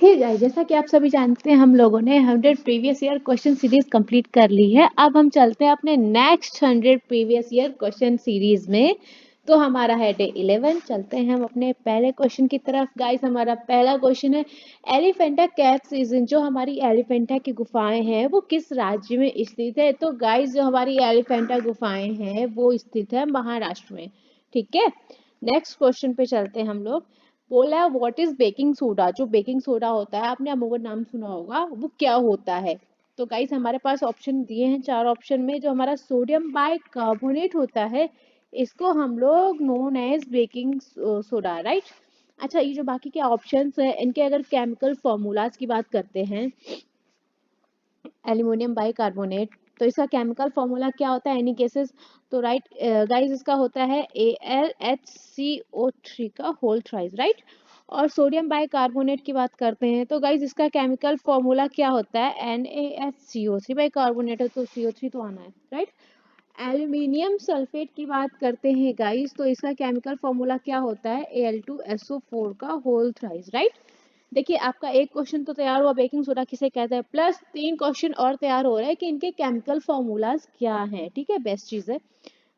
Hey guys, जैसा कि आप सभी जानते हैं हम लोगों ने 100 previous year question series complete कर ली है। अब हम चलते हैं अपने next 100 previous year question series में। तो हमारा है डे 11। चलते हैं हम अपने पहले क्वेश्चन की तरफ। गाइस, हमारा पहला क्वेश्चन है एलिफेंटा केव्स सीजन, जो हमारी एलिफेंटा की गुफाएं हैं वो किस राज्य में स्थित है। तो गाइस, जो हमारी एलिफेंटा गुफाएं हैं वो स्थित है महाराष्ट्र में। ठीक है, नेक्स्ट क्वेश्चन पे चलते हैं हम लोग। बोला है व्हाट इज बेकिंग सोडा। जो बेकिंग सोडा होता है, आपने अमूमन नाम सुना होगा, वो क्या होता है। तो गाइस, हमारे पास ऑप्शन दिए हैं 4 ऑप्शन में। जो हमारा सोडियम बाइकार्बोनेट होता है, इसको हम लोग known as baking soda, right. अच्छा, ये जो बाकी के ऑप्शंस है, इनके अगर केमिकल फॉर्मूलाज की बात करते हैं, एल्यूमिनियम बाइकार्बोनेट, तो इसका केमिकल फॉर्मूला क्या होता है एनी केसेस। तो राइट गाइस, इसका होता है AlHCO3 का होल थ्राइस, राइट। और सोडियम बाइकार्बोनेट की बात करते हैं, तो गाइस इसका केमिकल फॉर्मूला क्या होता है NaHCO3 बाइकार्बोनेट है, तो CO3 तो आना है, राइट। एल्यूमिनियम सल्फेट की बात करते हैं गाइस, तो इसका केमिकल फॉर्मूला क्या होता है Al2SO4 का होल थ्राइस, राइट। देखिए, आपका एक क्वेश्चन तो तैयार हुआ बेकिंग सोडा किसे कहते हैं, प्लस 3 क्वेश्चन और तैयार हो रहे हैं कि इनके केमिकल फॉर्मूलाज क्या हैं। ठीक है, बेस्ट चीज है।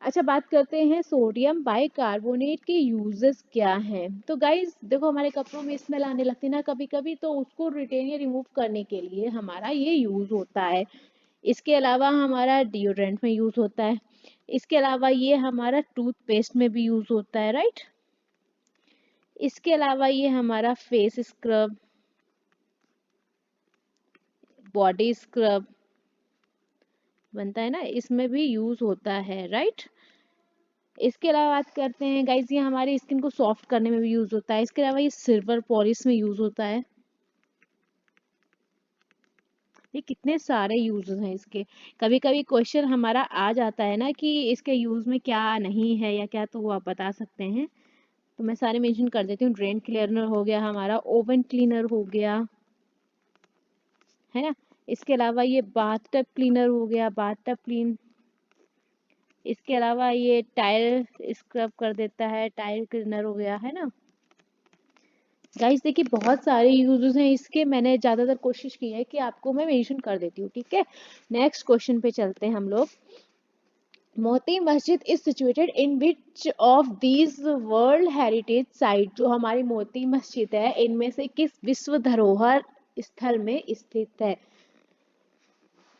अच्छा, बात करते हैं सोडियम बाइकार्बोनेट के यूजेस क्या हैं। तो गाइस देखो, हमारे कपड़ों में स्मेल आने लगती है ना कभी कभी, तो उसको रिटेन या रिमूव करने के लिए हमारा ये यूज होता है। इसके अलावा हमारा डिओड्रेंट में यूज होता है। इसके अलावा ये हमारा टूथपेस्ट में भी यूज होता है, राइट। इसके अलावा ये हमारा फेस स्क्रब, बॉडी स्क्रब बनता है ना, इसमें भी यूज होता है, राइट। इसके अलावा बात करते हैं गाइस, ये हमारी स्किन को सॉफ्ट करने में भी यूज होता है। इसके अलावा ये सिल्वर पॉलिश में यूज होता है। ये कितने सारे यूजेस हैं इसके। कभी कभी क्वेश्चन हमारा आ जाता है ना कि इसके यूज में क्या नहीं है या क्या, तो वो आप बता सकते हैं। तो मैं सारे मेंशन कर देती हूँ। ड्रेन क्लीनर हो गया हमारा, ओवन क्लीनर हो गया, है ना। इसके अलावा ये बाथटब क्लीनर हो गया, बाथटब क्लीन। इसके अलावा ये टाइल स्क्रब कर देता है, टाइल क्लीनर हो गया, है ना। गाइस देखिए, बहुत सारे यूजेस हैं इसके। मैंने ज्यादातर कोशिश की है कि आपको मैं मेंशन कर देती हूँ। ठीक है, नेक्स्ट क्वेश्चन पे चलते हैं हम लोग। Moti Masjid is situated in which of these world heritage site. जो हमारी मोती मस्जिद है, इनमें से किस विश्व धरोहर स्थल में स्थित है।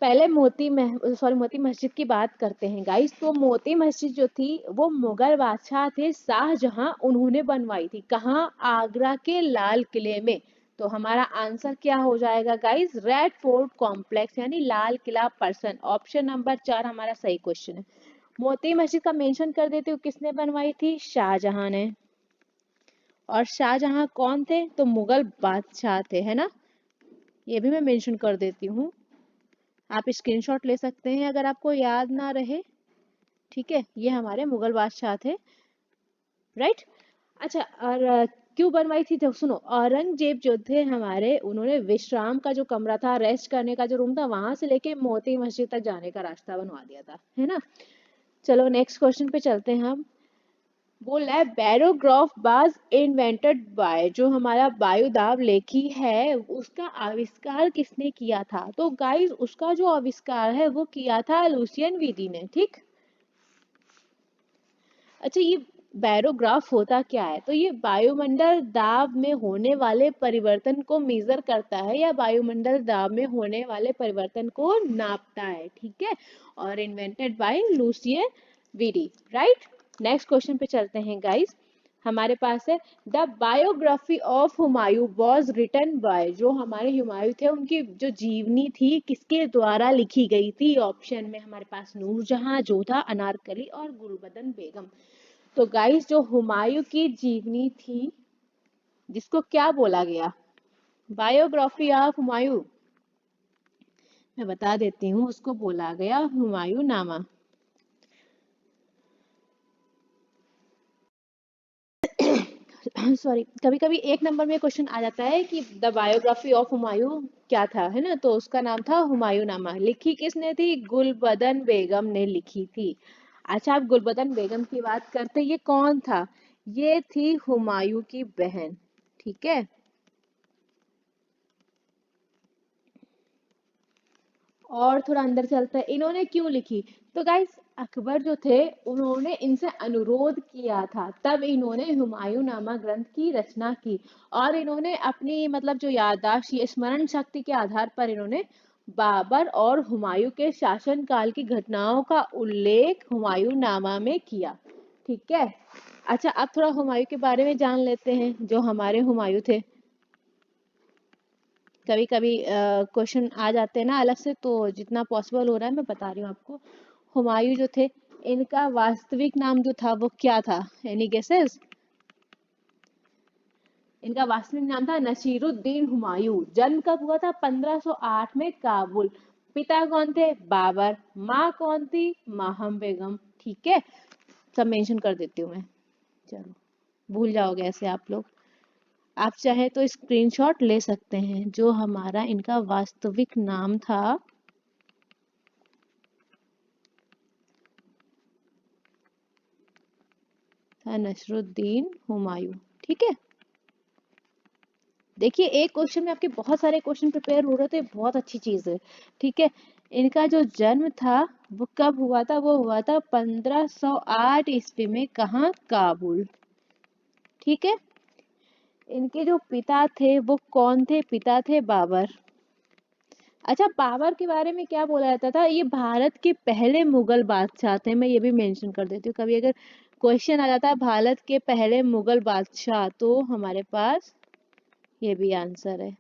पहले मोती मस्जिद की बात करते हैं गाइस। तो मोती मस्जिद जो थी वो मुगल बादशाह थे शाहजहां, उन्होंने बनवाई थी। कहाँ? आगरा के लाल किले में। तो हमारा आंसर क्या हो जाएगा गाइस? रेड फोर्ट कॉम्प्लेक्स, यानी Lal Qila person. Option number 4 हमारा सही क्वेश्चन है। मोती मस्जिद का मेंशन कर देती हूँ, किसने बनवाई थी? शाहजहां ने। और शाहजहां कौन थे? तो मुगल बादशाह थे, है ना। ये भी मैं मेंशन कर देती हूँ, आप स्क्रीनशॉट ले सकते हैं अगर आपको याद ना रहे। ठीक है, ये हमारे मुगल बादशाह थे, राइट। अच्छा, और क्यों बनवाई थी? तो सुनो, औरंगजेब जो थे हमारे, उन्होंने विश्राम का जो कमरा था, रेस्ट करने का जो रूम था, वहां से लेके मोती मस्जिद तक जाने का रास्ता बनवा दिया था, है ना। चलो नेक्स्ट क्वेश्चन पे चलते हैं हम। बोल रहा है बैरोग्राफ वाज इन्वेंटेड बाय। जो हमारा वायुदाब लेखी है, उसका आविष्कार किसने किया था? तो गाइस, उसका जो आविष्कार है वो किया था लुसियन विदी ने, ठीक। अच्छा, ये बैरोग्राफ होता क्या है? तो ये वायुमंडल दाब में होने वाले परिवर्तन को मेजर करता है, या वायुमंडल दाब में होने वाले परिवर्तन को नापता है, ठीक है। और invented by Lucien Vidie, right. Next question पे चलते हैं गाइस। हमारे पास है the biography of Humayun was written by. जो हमारे हुमायूं थे, उनकी जो जीवनी थी किसके द्वारा लिखी गई थी? ऑप्शन में हमारे पास नूरजहां, जोधा, अनारकली और गुलबदन बेगम। तो गाइस, जो हुमायूं की जीवनी थी, जिसको क्या बोला गया? Biography of Humayun. मैं बता देती हूँ, उसको बोला गया हुमायूं नामा। सॉरी, कभी कभी एक नंबर में क्वेश्चन आ जाता है कि द बायोग्राफी ऑफ हुमायूं क्या था, है ना। तो उसका नाम था हुमायूं नामा। लिखी किसने थी? गुलबदन बेगम ने लिखी थी। अच्छा, आप गुलबदन बेगम की बात करते, ये कौन था? ये थी हुमायूं की बहन, ठीक है। और थोड़ा अंदर चलते हैं, इन्होंने क्यों लिखी? तो गाइस अकबर जो थे उन्होंने इनसे अनुरोध किया था, तब इन्होंने हुमायूं नामा ग्रंथ की रचना की। और इन्होंने अपनी मतलब जो याददाश्त या स्मरण शक्ति के आधार पर इन्होंने बाबर और हुमायूं के शासनकाल की घटनाओं का उल्लेख हुमायूं नामा में किया। ठीक है। अच्छा, अब थोड़ा हुमायूं के बारे में जान लेते हैं, जो हमारे हुमायूं थे। कभी कभी क्वेश्चन आ जाते हैं ना अलग से, तो जितना पॉसिबल हो रहा है मैं बता रही हूँ आपको। हुमायूं जो थे, इनका वास्तविक नाम जो था वो क्या था? Any guesses? इनका वास्तविक नाम था नसीरुद्दीन हुमायूं। जन्म कब हुआ था? 1508 में काबुल। पिता कौन थे? बाबर। माँ कौन थी? माहम बेगम। ठीक है, सब मेंशन कर देती हूँ मैं। चलो, भूल जाओगे ऐसे आप लोग। आप चाहे तो स्क्रीनशॉट ले सकते हैं। जो हमारा इनका वास्तविक नाम था नसरुद्दीन हुमायूं। ठीक है। देखिए, एक क्वेश्चन में आपके बहुत सारे क्वेश्चन प्रिपेयर हो रहे थे, बहुत अच्छी चीज है। ठीक है। इनका जो जन्म था वो कब हुआ था? वो हुआ था 1508 ईस्वी में। कहाँ? काबुल। ठीक है। इनके जो पिता थे वो कौन थे? पिता थे बाबर। अच्छा, बाबर के बारे में क्या बोला जाता था? ये भारत के पहले मुगल बादशाह थे। मैं ये भी मेंशन कर देती हूँ, कभी अगर क्वेश्चन आ जाता है भारत के पहले मुगल बादशाह, तो हमारे पास ये भी आंसर है।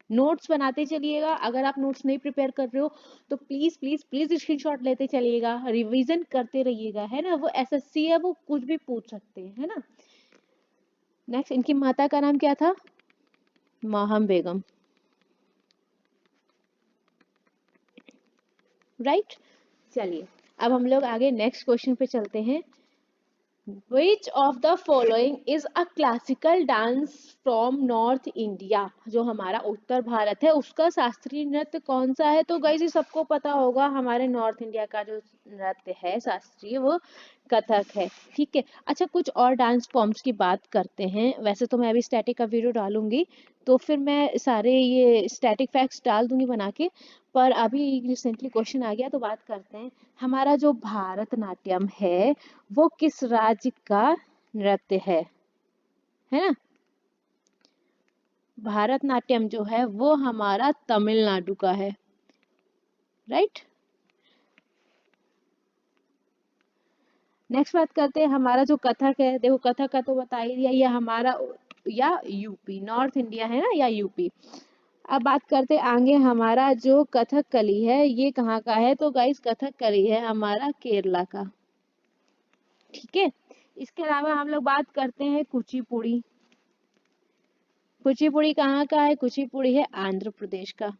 नोट्स बनाते चलिएगा। अगर आप नोट्स नहीं प्रिपेयर कर रहे हो तो प्लीज प्लीज प्लीज स्क्रीनशॉट लेते चलिएगा, रिवीजन करते रहिएगा, है ना। वो एसएससी है, वो कुछ भी पूछ सकते हैं, है ना। नेक्स्ट, इनकी माता का नाम क्या था? माहम बेगम। राइट। चलिए, अब हम लोग आगे नेक्स्ट क्वेश्चन पे चलते हैं। Which of the following is a classical dance from North India? जो हमारा उत्तर भारत है उसका शास्त्रीय नृत्य कौन सा है? तो गाइस ये सबको पता होगा, हमारे नॉर्थ इंडिया का जो नृत्य है शास्त्रीय, वो कथक है। ठीक है। अच्छा, कुछ और डांस फॉर्म्स की बात करते हैं। वैसे तो मैं अभी स्टैटिक का वीडियो डालूंगी, तो फिर मैं सारे ये स्टैटिक फैक्ट्स डाल दूंगी बना के। पर अभी रिसेंटली क्वेश्चन आ गया तो बात करते हैं। हमारा जो भारतनाट्यम है वो किस राज्य का नृत्य है ना। भारतनाट्यम जो है वो हमारा तमिलनाडु का है। राइट। नेक्स्ट बात करते हैं, हमारा जो कथक है, देखो कथक का तो बता ही दिया, ये हमारा या यूपी, नॉर्थ इंडिया है ना, या यूपी। अब बात करते हैं आगे, हमारा जो कथकली है ये कहाँ का है? तो गाइस कथकली है हमारा केरला का। ठीक है। इसके अलावा हम लोग बात करते हैं कुचिपुड़ी। कुचिपुड़ी कहाँ का है? कुचिपुड़ी है आंध्र प्रदेश का।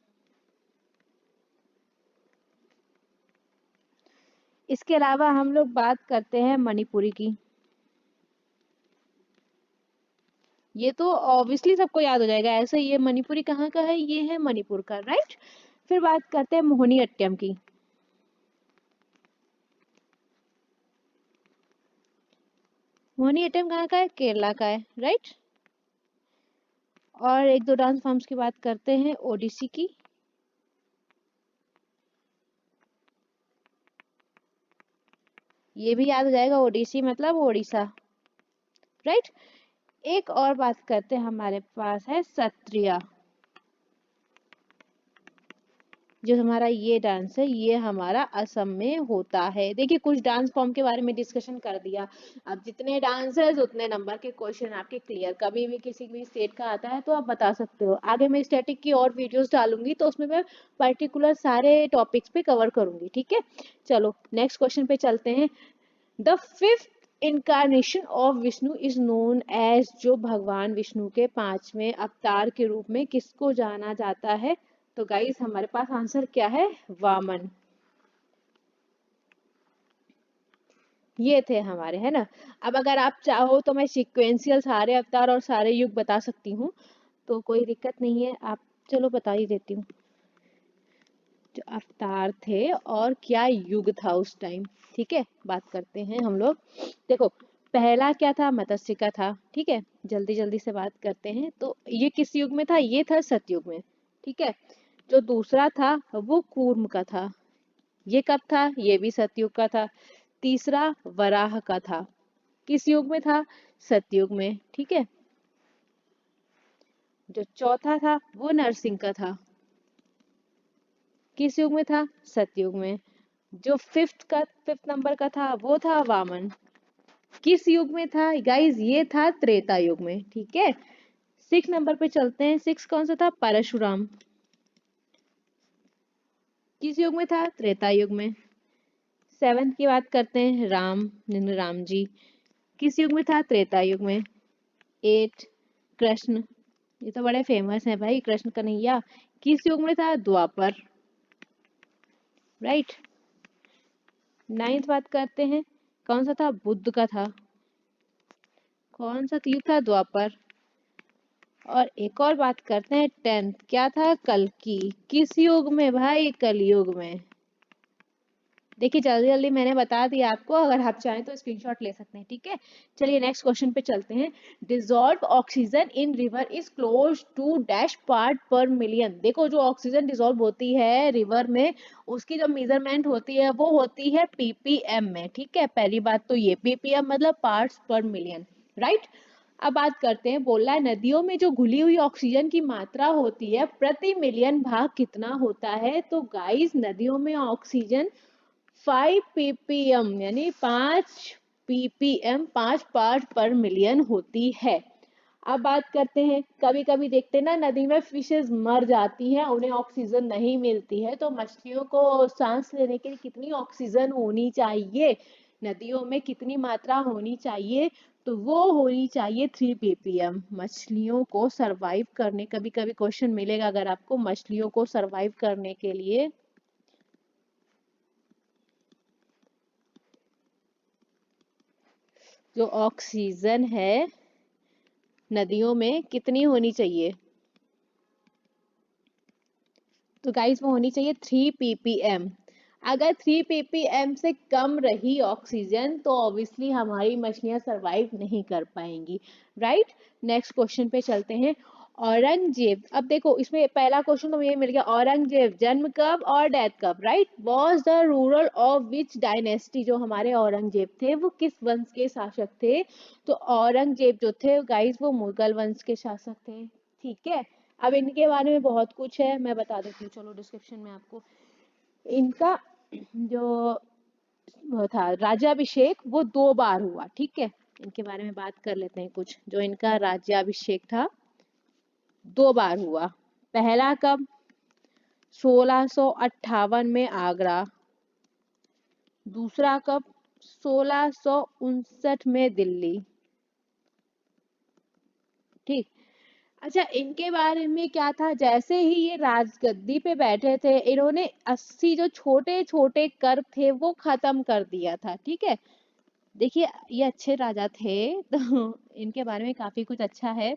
इसके अलावा हम लोग बात करते हैं मणिपुरी की। ये तो ऑब्वियसली सबको याद हो जाएगा ऐसे, ये मणिपुरी कहाँ का है? ये है मणिपुर का। राइट। फिर बात करते हैं मोहिनीअट्टम की। मोहिनीअट्टम कहाँ का है? केरला का है। राइट। और एक दो डांस फॉर्म्स की बात करते हैं, ओडिसी की। ये भी याद हो जाएगा, ओडिसी मतलब ओडिशा। राइट। एक और बात करते हैं, हमारे पास है सत्रिया। जो हमारा ये डांस है ये हमारा असम में होता है। देखिए, कुछ डांस फॉर्म के बारे में डिस्कशन कर दिया। अब जितने डांसर्स उतने नंबर के क्वेश्चन आपके क्लियर। कभी भी किसी भी स्टेट का आता है तो आप बता सकते हो। आगे मैं स्टैटिक की और वीडियोस डालूंगी तो उसमें मैं पर्टिकुलर सारे टॉपिक्स पे कवर करूंगी। ठीक है। चलो नेक्स्ट क्वेश्चन पे चलते हैं। The fifth incarnation of Vishnu is known as, जो भगवान विष्णु के पांचवें अवतार के रूप में किसको जाना जाता है? तो गाइस हमारे पास आंसर क्या है? वामन। ये थे हमारे, है ना। अब अगर आप चाहो तो मैं सीक्वेंशियल सारे अवतार और सारे युग बता सकती हूँ, तो कोई दिक्कत नहीं है। आप चलो बता ही देती हूँ जो अवतार थे और क्या युग था उस टाइम। ठीक है, बात करते हैं हम लोग। देखो, पहला क्या था? मत्स्य का था। ठीक है, जल्दी जल्दी से बात करते हैं। तो ये किस युग में था? ये था सतयुग में। ठीक है। जो दूसरा था वो कूर्म का था। ये कब था? ये भी सतयुग का था। तीसरा वराह का था। किस युग में था? सतयुग में। ठीक है। जो चौथा था वो नरसिंह का था। किस युग में था? सतयुग में। जो फिफ्थ नंबर का था वो था वामन। किस युग में था गाइस? ये था त्रेता युग में। ठीक है। 6 नंबर पे चलते हैं। 6 कौन सा था? परशुराम। किस युग में था? त्रेता युग में। 7 की बात करते हैं। राम जी। किस युग में था? त्रेता युग में। 8 कृष्ण। ये तो बड़े फेमस है भाई, कृष्ण कन्हैया। किस युग में था? द्वापर। राइट। 9th बात करते हैं। कौन सा था? बुद्ध का था। कौन सा युग था? द्वापर। और एक और बात करते हैं। 10th क्या था? कल्कि। किस युग में भाई? कलयुग में। देखिए जल्दी जल्दी मैंने बता दिया आपको, अगर आप चाहें तो स्क्रीनशॉट ले सकते हैं। ठीक है। चलिए नेक्स्ट क्वेश्चन पे चलते हैं। Dissolve oxygen in river is close to dash part per million. देखो जो ऑक्सीजन डिजॉल्व होती है रिवर में, उसकी जो मेजरमेंट होती है वो होती है पीपीएम में। ठीक है। पहली बात तो ये पीपीएम मतलब पार्ट्स पर मिलियन। राइट। अब बात करते हैं। बोला है नदियों में जो घुली हुई ऑक्सीजन की मात्रा होती है प्रति मिलियन भाग कितना होता है? तो गाइस नदियों में ऑक्सीजन 5 ppm यानी 5 ppm 5 पार्ट पर मिलियन होती है। अब बात करते हैं। कभी कभी देखते हैं ना नदी में फिशेस मर जाती हैं, उन्हें ऑक्सीजन नहीं मिलती है, तो मछलियों को सांस लेने के लिए कितनी ऑक्सीजन होनी चाहिए? नदियों में कितनी मात्रा होनी चाहिए? तो वो होनी चाहिए 3 ppm मछलियों को सरवाइव करने। कभी कभी क्वेश्चन मिलेगा अगर आपको, मछलियों को सरवाइव करने के लिए जो ऑक्सीजन है नदियों में कितनी होनी चाहिए? तो गाइस वो होनी चाहिए 3 ppm। अगर 3 ppm से कम रही ऑक्सीजन तो ऑब्वियसली हमारी मछलियां सरवाइव नहीं कर पाएंगी। राइट। नेक्स्ट क्वेश्चन पे चलते हैं। औरंगजेब, अब देखो इसमें पहला क्वेश्चन तो ये मिल गया, औरंगजेब जन्म कब और डेथ कब? Right. Was the ruler of which dynasty. जो हमारे औरंगजेब थे वो किस वंश के शासक थे? तो औरंगजेब जो थे गाइस वो मुगल वंश के शासक थे। ठीक है। अब इनके बारे में बहुत कुछ है, मैं बता देती हूँ चलो डिस्क्रिप्शन में आपको। इनका जो वो था राज्याभिषेक वो 2 बार हुआ। ठीक है। इनके बारे में बात कर लेते हैं कुछ। जो इनका राज्याभिषेक था 2 बार हुआ। पहला कब? 1658 में आगरा। दूसरा कब? 1659 में दिल्ली। ठीक। अच्छा इनके बारे में क्या था, जैसे ही ये राजगद्दी पे बैठे थे इन्होंने 80 जो छोटे छोटे कर थे वो खत्म कर दिया था। ठीक है। देखिए ये अच्छे राजा थे तो इनके बारे में काफी कुछ अच्छा है।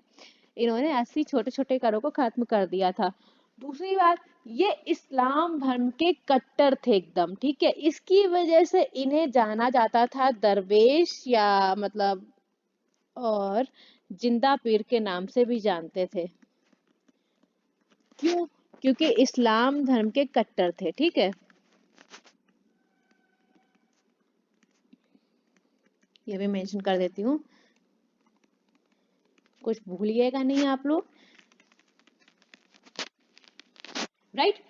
इन्होंने 80 छोटे छोटे करों को खत्म कर दिया था। दूसरी बात, ये इस्लाम धर्म के कट्टर थे एकदम। ठीक है। इसकी वजह से इन्हें जाना जाता था दरवेश या मतलब और जिंदा पीर के नाम से भी जानते थे। क्यों? क्योंकि इस्लाम धर्म के कट्टर थे। ठीक है। ये भी मेंशन कर देती हूँ, कुछ भूलिएगा नहीं आप लोग। राइट।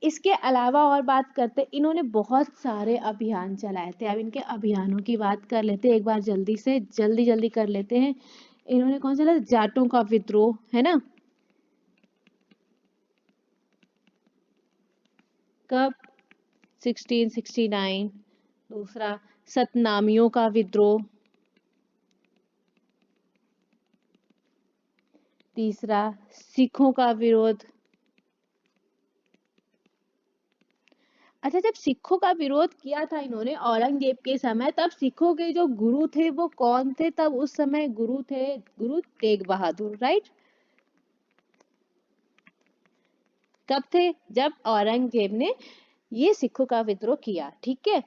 इसके अलावा और बात करते, इन्होंने बहुत सारे अभियान चलाए थे। अब इनके अभियानों की बात कर लेते हैं एक बार, जल्दी से जल्दी जल्दी कर लेते हैं। इन्होंने कौन सा? जाटों का विद्रोह है ना? कब? 1669। दूसरा सतनामियों का विद्रोह। तीसरा सिखों का विरोध। अच्छा जब सिखों का विरोध किया था इन्होंने औरंगजेब के समय, तब सिखों के जो गुरु थे वो कौन थे? तब उस समय गुरु थे गुरु तेग बहादुर। राइट। कब थे? जब औरंगजेब ने ये सिखों का विद्रोह किया। ठीक है।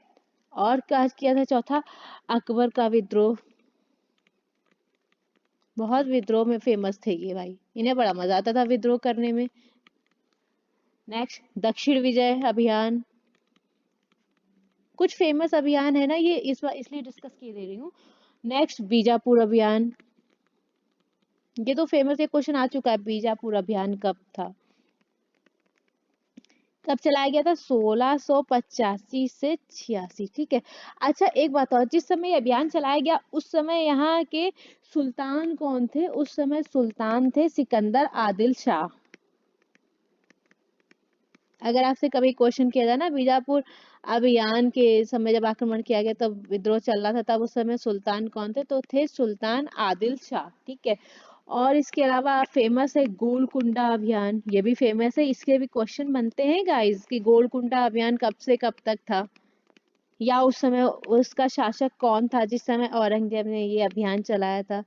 और क्या किया था? चौथा अकबर का विद्रोह। बहुत विद्रोह में फेमस थे ये भाई, इन्हें बड़ा मजा आता था विद्रोह करने में। नेक्स्ट दक्षिण विजय अभियान। कुछ फेमस अभियान है ना ये, इस बार इसलिए डिस्कस किए दे रही हूँ। नेक्स्ट बीजापुर अभियान, ये तो फेमस, ये क्वेश्चन आ चुका है, बीजापुर अभियान कब था, कब चलाया गया था, 1685 से 86, ठीक है। अच्छा एक बात और, जिस समय ये अभियान चलाया गया उस समय यहाँ के सुल्तान कौन थे? उस समय सुल्तान थे सिकंदर आदिल शाह। अगर आपसे कभी क्वेश्चन किया जाए ना बीजापुर अभियान के समय जब आक्रमण किया गया तब विद्रोह चल रहा था, तब उस समय सुल्तान कौन थे? तो थे सुल्तान आदिल शाह, ठीक है। और इसके अलावा फेमस है गोलकुंडा अभियान, ये भी फेमस है, इसके भी क्वेश्चन बनते हैं गाइस कि गोलकुंडा अभियान कब से कब तक था, या उस समय उसका शासक कौन था जिस समय औरंगजेब ने ये अभियान चलाया था,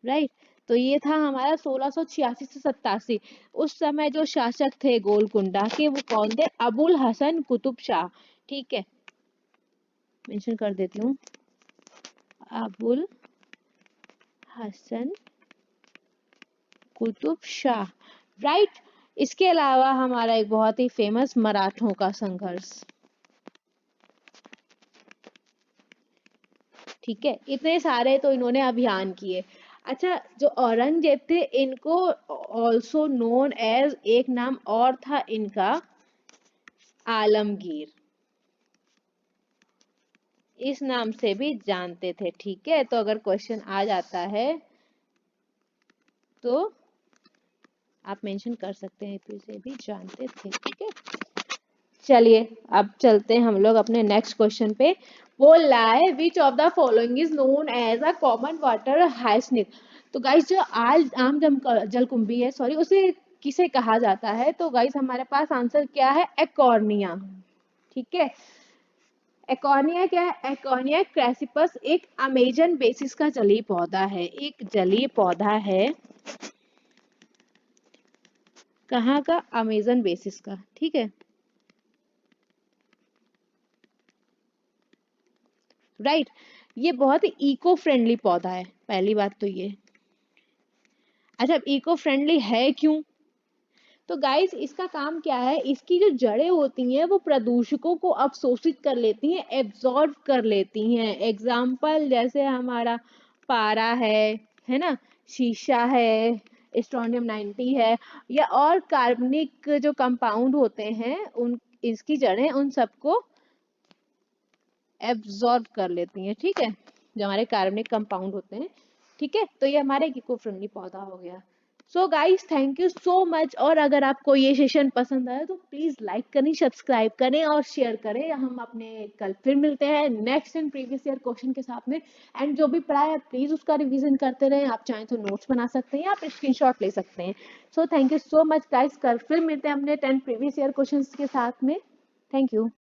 राइट। तो ये था हमारा 1686 से 87। उस समय जो शासक थे गोलकुंडा के वो कौन थे? अबुल हसन कुतुब शाह, ठीक है, मेंशन कर देती हूँ, अबुल हसन कुतुब शाह, राइट। इसके अलावा हमारा एक बहुत ही फेमस मराठों का संघर्ष, ठीक है। इतने सारे तो इन्होंने अभियान किए। अच्छा जो औरंगजेब थे इनको ऑल्सो नोन एज, एक नाम और था इनका, आलमगीर, इस नाम से भी जानते थे, ठीक है। तो अगर क्वेश्चन आ जाता है तो आप मेंशन कर सकते हैं इसे भी जानते थे, ठीक है। चलिए अब चलते हैं हम लोग अपने नेक्स्ट क्वेश्चन पे। वो लाए which of the following is known as a common water hyacinth. तो गाइस जो आम जलकुंभी है, सॉरी, उसे किसे कहा जाता है? तो गाइस हमारे पास आंसर क्या है? एकॉर्निया, ठीक है। एकॉर्निया क्या है? एकॉर्निया क्रैसिपस एक अमेजन बेसिस का जलीय पौधा है, एक जलीय पौधा है, कहाँ का? अमेजन बेसिस का, ठीक है, राइट। ये बहुत ही इको फ्रेंडली पौधा है, पहली बात तो ये। अच्छा इको फ्रेंडली है क्यों? तो गाइस इसका काम क्या है, इसकी जो जड़ें होती हैं वो प्रदूषकों को अवशोषित कर लेती हैं, एब्जॉर्ब कर लेती हैं। एग्जाम्पल जैसे हमारा पारा है ना, शीशा है, स्ट्रोंडियम 90 है, या और कार्बनिक जो कंपाउंड होते हैं उन, इसकी जड़ें उन सबको एब्जॉर्ब कर लेती हैं, ठीक है, जो हमारे कार्बनिक कंपाउंड होते हैं, ठीक है। तो ये हमारे इको फ्रेंडली पौधा हो गया। So guys thank you so much, और अगर आपको ये सेशन पसंद आया तो प्लीज लाइक करें, सब्सक्राइब करें और शेयर करें। हम अपने कल फिर मिलते हैं next and previous year question के साथ में। एंड जो भी पढ़ा है प्लीज उसका रिवीजन करते रहें, आप चाहें तो नोट्स बना सकते हैं या आप स्क्रीनशॉट ले सकते हैं। So thank you so much guys, कल फिर मिलते हैं अपने 10 प्रीवियस ईयर क्वेश्चन के साथ में। Thank you.